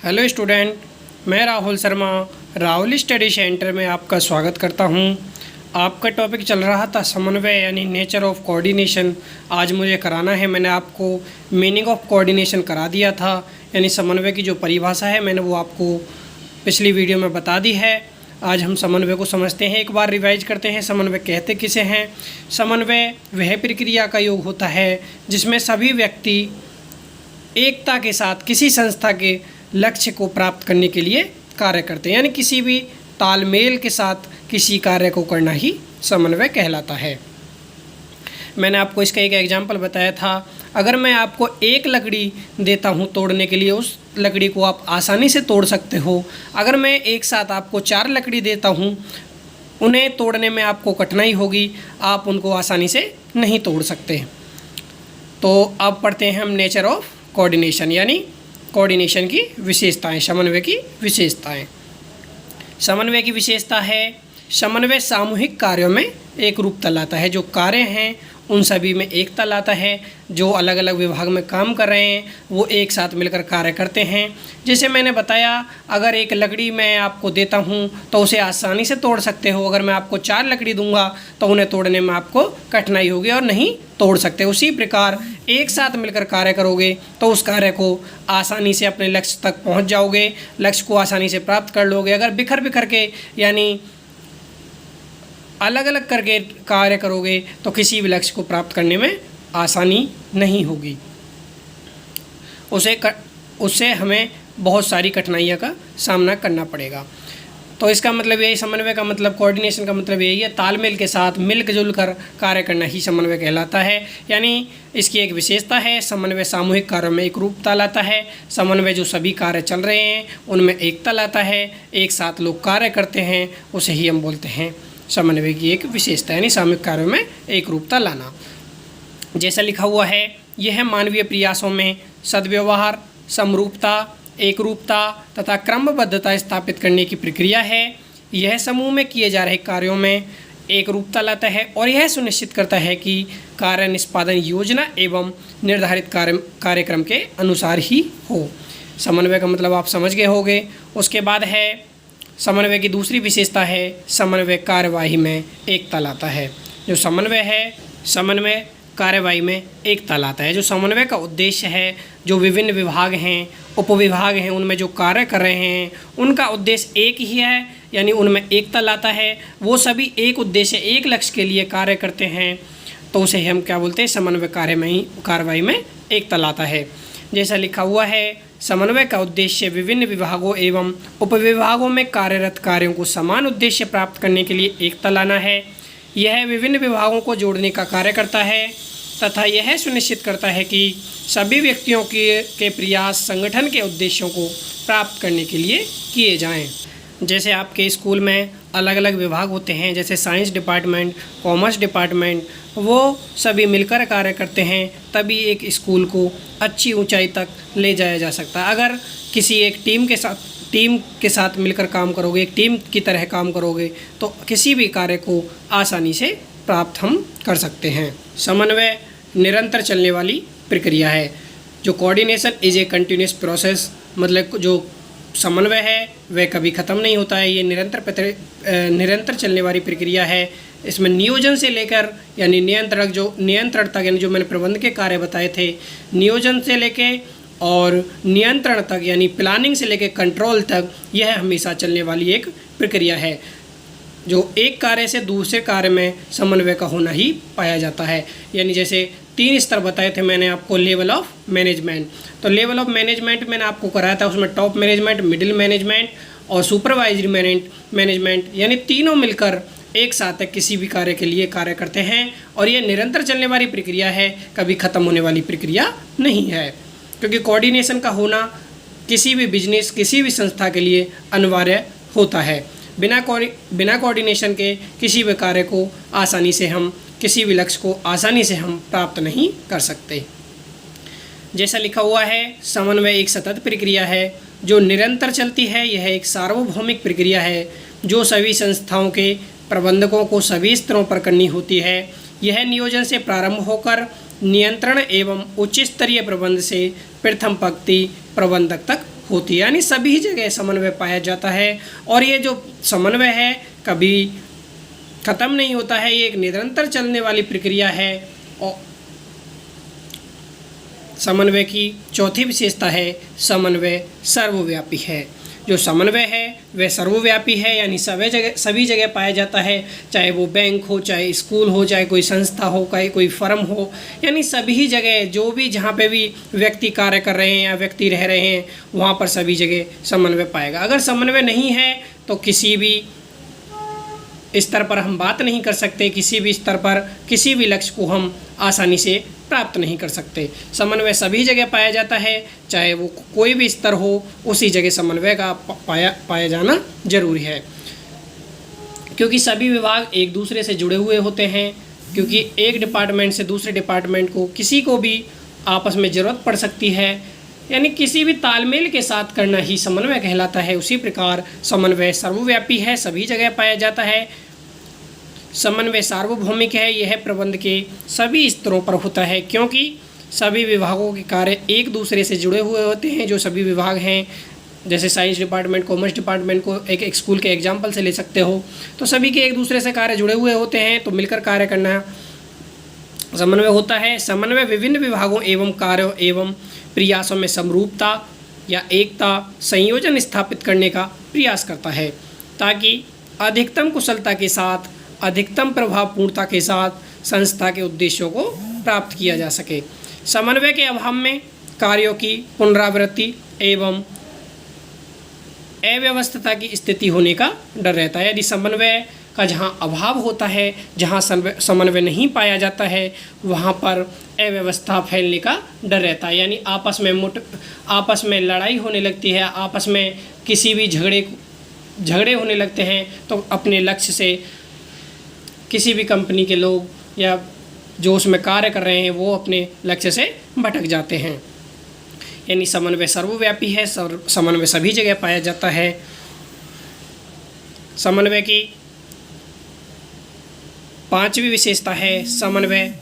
Hello student, मैं Rahul Sharma Rahul study centre में आपका स्वागत करता हूं। आपका टॉपिक चल रहा था समन्वय यानी नेचर ऑफ कोऑर्डिनेशन। आज मुझे कराना है। मैंने आपको मीनिंग ऑफ कोऑर्डिनेशन करा दिया था, यानी समन्वय की जो परिभाषा है मैंने वो आपको पिछली वीडियो में बता दी है। आज हम समन्वय को समझते हैं। एक बार रिवाइज करते हैं, समन्वय कहते किसे हैं। समन्वय वह प्रक्रिया का योग होता है जिसमें सभी व्यक्ति एकता के साथ किसी संस्था के लक्ष्य को प्राप्त करने के लिए कार्य करते हैं, यानी किसी भी तालमेल के साथ किसी कार्य को करना ही समन्वय कहलाता है। मैंने आपको इसका एक एग्जाम्पल बताया था। अगर मैं आपको एक लकड़ी देता हूं तोड़ने के लिए, उस लकड़ी को आप आसानी से तोड़ सकते हो। अगर मैं एक साथ आपको 4 लकड़ी देता हूं, उन्हें तोड़ने में आपको कठिनाई होगी, आप उनको आसानी से नहीं तोड़ सकते। तो अब पढ़ते हैं हम नेचर ऑफ कोऑर्डिनेशन, यानी कोऑर्डिनेशन की विशेषताएं, समन्वय की विशेषताएं। समन्वय की विशेषता है, समन्वय सामूहिक कार्यों में एक रूपता लाता है। जो कार्य हैं उन सभी में एकता लाता है। जो अलग अलग विभाग में काम कर रहे हैं वो एक साथ मिलकर कार्य करते हैं। जैसे मैंने बताया, अगर एक लकड़ी मैं आपको देता हूं तो उसे आसानी से तोड़ सकते हो। अगर मैं आपको 4 लकड़ी दूंगा तो उन्हें तोड़ने में आपको कठिनाई होगी और नहीं तोड़ सकते। उसी प्रकार एक साथ मिलकर कार्य करोगे तो उस कार्य को आसानी से अपने लक्ष्य तक पहुंच जाओगे, लक्ष्य को आसानी से प्राप्त कर लोगे। अगर बिखर बिखर के यानी अलग अलग करके कार्य करोगे तो किसी भी लक्ष्य को प्राप्त करने में आसानी नहीं होगी। उससे हमें बहुत सारी कठिनाइयों का सामना करना पड़ेगा। तो इसका मतलब यही, समन्वय का मतलब, कोऑर्डिनेशन का मतलब यही है, तालमेल के साथ मिलजुल कर कार्य करना ही समन्वय कहलाता है। यानी इसकी एक विशेषता है, समन्वय सामूहिक कार्यों में एक रूपता लाता है। समन्वय जो सभी कार्य चल रहे हैं उनमें एकता लाता है, एक साथ लोग कार्य करते हैं, उसे ही हम बोलते हैं समन्वय की एक विशेषता, यानी सामूहिक कार्यों में एक रूपता लाना। जैसा लिखा हुआ है, यह मानवीय प्रयासों में सद्व्यवहार, समरूपता, एकरूपता तथा क्रमबद्धता स्थापित करने की प्रक्रिया है। यह समूह में किए जा रहे कार्यों में एक रूपता लाता है और यह सुनिश्चित करता है कि कार्य निष्पादन योजना एवं निर्धारित कार्यक्रम के अनुसार ही हो। समन्वय का मतलब आप समझ गए होंगे। उसके बाद है समन्वय की दूसरी विशेषता है, समन्वय कार्यवाही में एकता लाता है। जो समन्वय है, समन्वय कार्यवाही में एकता लाता है। जो समन्वय का उद्देश्य है, जो विभिन्न विभाग हैं, उपविभाग हैं, उनमें जो कार्य कर रहे हैं उनका उद्देश्य एक ही है, यानी उनमें एकता लाता है। वो सभी एक उद्देश्य, एक लक्ष्य के लिए कार्य करते हैं, तो उसे हम क्या बोलते हैं, समन्वय कार्यवाही में एकता लाता है। जैसा लिखा हुआ है, समन्वय का उद्देश्य विभिन्न विभागों एवं उपविभागों में कार्यरत कार्यों को समान उद्देश्य प्राप्त करने के लिए एकता लाना है। यह विभिन्न विभागों को जोड़ने का कार्य करता है तथा यह सुनिश्चित करता है कि सभी व्यक्तियों के प्रयास संगठन के उद्देश्यों को प्राप्त करने के लिए किए जाएं। जैसे आपके स्कूल में अलग अलग विभाग होते हैं, जैसे साइंस डिपार्टमेंट, कॉमर्स डिपार्टमेंट, वो सभी मिलकर कार्य करते हैं, तभी एक स्कूल को अच्छी ऊंचाई तक ले जाया जा सकता है। अगर किसी एक टीम के साथ मिलकर काम करोगे, एक टीम की तरह काम करोगे, तो किसी भी कार्य को आसानी से प्राप्त हम कर सकते हैं। समन्वय निरंतर चलने वाली प्रक्रिया है। जो coordination is a continuous process, मतलब जो समन्वय है वह कभी ख़त्म नहीं होता है। ये निरंतर चलने वाली प्रक्रिया है। इसमें नियोजन से लेकर यानी नियंत्रण तक, यानी जो मैंने प्रबंध के कार्य बताए थे, नियोजन से लेके और नियंत्रण तक, यानी प्लानिंग से लेके कंट्रोल तक, यह हमेशा चलने वाली एक प्रक्रिया है। जो एक कार्य से दूसरे कार्य में समन्वय का होना ही पाया जाता है। यानी जैसे 3 स्तर बताए थे मैंने आपको, लेवल ऑफ मैनेजमेंट। तो लेवल ऑफ मैनेजमेंट मैंने आपको कराया था, उसमें टॉप मैनेजमेंट, मिडिल मैनेजमेंट और सुपरवाइजरी मैनेजमेंट, यानी तीनों मिलकर एक साथ किसी भी कार्य के लिए कार्य करते हैं। और ये निरंतर चलने वाली प्रक्रिया है, कभी ख़त्म होने वाली प्रक्रिया नहीं है, क्योंकि कोऑर्डिनेशन का होना किसी भी बिजनेस, किसी भी संस्था के लिए अनिवार्य होता है। बिना कोऑर्डिनेशन के किसी भी कार्य को आसानी से हम, किसी भी लक्ष्य को आसानी से हम प्राप्त नहीं कर सकते। जैसा लिखा हुआ है, समन्वय एक सतत प्रक्रिया है जो निरंतर चलती है। यह एक सार्वभौमिक प्रक्रिया है जो सभी संस्थाओं के प्रबंधकों को सभी स्तरों पर करनी होती है। यह नियोजन से प्रारंभ होकर नियंत्रण एवं उच्च स्तरीय प्रबंध से प्रथम पंक्ति प्रबंधक तक होती है, यानी सभी जगह समन्वय पाया जाता है। और ये जो समन्वय है कभी ख़त्म नहीं होता है, ये एक निरंतर चलने वाली प्रक्रिया है। और समन्वय की चौथी विशेषता है समन्वय सर्वव्यापी है। जो समन्वय है वह सर्वव्यापी है, यानी सभी जगह पाया जाता है, चाहे वो बैंक हो, चाहे स्कूल हो, चाहे कोई संस्था हो, चाहे कोई फर्म हो, यानी सभी जगह जो भी जहाँ पे भी व्यक्ति कार्य कर रहे हैं या व्यक्ति रह रहे हैं वहाँ पर सभी जगह समन्वय पाएगा। अगर समन्वय नहीं है तो किसी भी स्तर पर हम बात नहीं कर सकते, किसी भी स्तर पर किसी भी लक्ष्य को हम आसानी से प्राप्त नहीं कर सकते। समन्वय सभी जगह पाया जाता है, चाहे वो कोई भी स्तर हो, उसी जगह समन्वय का पाया जाना जरूरी है, क्योंकि सभी विभाग एक दूसरे से जुड़े हुए होते हैं। क्योंकि एक डिपार्टमेंट से दूसरे डिपार्टमेंट को किसी को भी आपस में ज़रूरत पड़ सकती है, यानी किसी भी तालमेल के साथ करना ही समन्वय कहलाता है। उसी प्रकार समन्वय सर्वव्यापी है, सभी जगह पाया जाता है। समन्वय सार्वभौमिक है, यह प्रबंध के सभी स्तरों पर होता है, क्योंकि सभी विभागों के कार्य एक दूसरे से जुड़े हुए होते हैं। जो सभी विभाग हैं, जैसे साइंस डिपार्टमेंट, कॉमर्स डिपार्टमेंट को एक स्कूल के एग्जाम्पल से ले सकते हो, तो सभी के एक दूसरे से कार्य जुड़े हुए होते हैं, तो मिलकर कार्य करना समन्वय होता है। समन्वय विभिन्न विभागों एवं कार्यों एवं प्रयासों में समरूपता या एकता संयोजन स्थापित करने का प्रयास करता है, ताकि अधिकतम कुशलता के साथ, अधिकतम प्रभावपूर्णता के साथ संस्था के उद्देश्यों को प्राप्त किया जा सके। समन्वय के अभाव में कार्यों की पुनरावृत्ति एवं अव्यवस्था की स्थिति होने का डर रहता है। यदि समन्वय का जहाँ अभाव होता है, जहाँ समन्वय नहीं पाया जाता है, वहाँ पर अव्यवस्था फैलने का डर रहता है, यानी आपस में लड़ाई होने लगती है, आपस में किसी भी झगड़े होने लगते हैं, तो अपने लक्ष्य से किसी भी कंपनी के लोग या जो उसमें कार्य कर रहे हैं वो अपने लक्ष्य से भटक जाते हैं। यानी समन्वय सर्वव्यापी है, समन्वय सभी जगह पाया जाता है। समन्वय की पांचवी विशेषता है समन्वय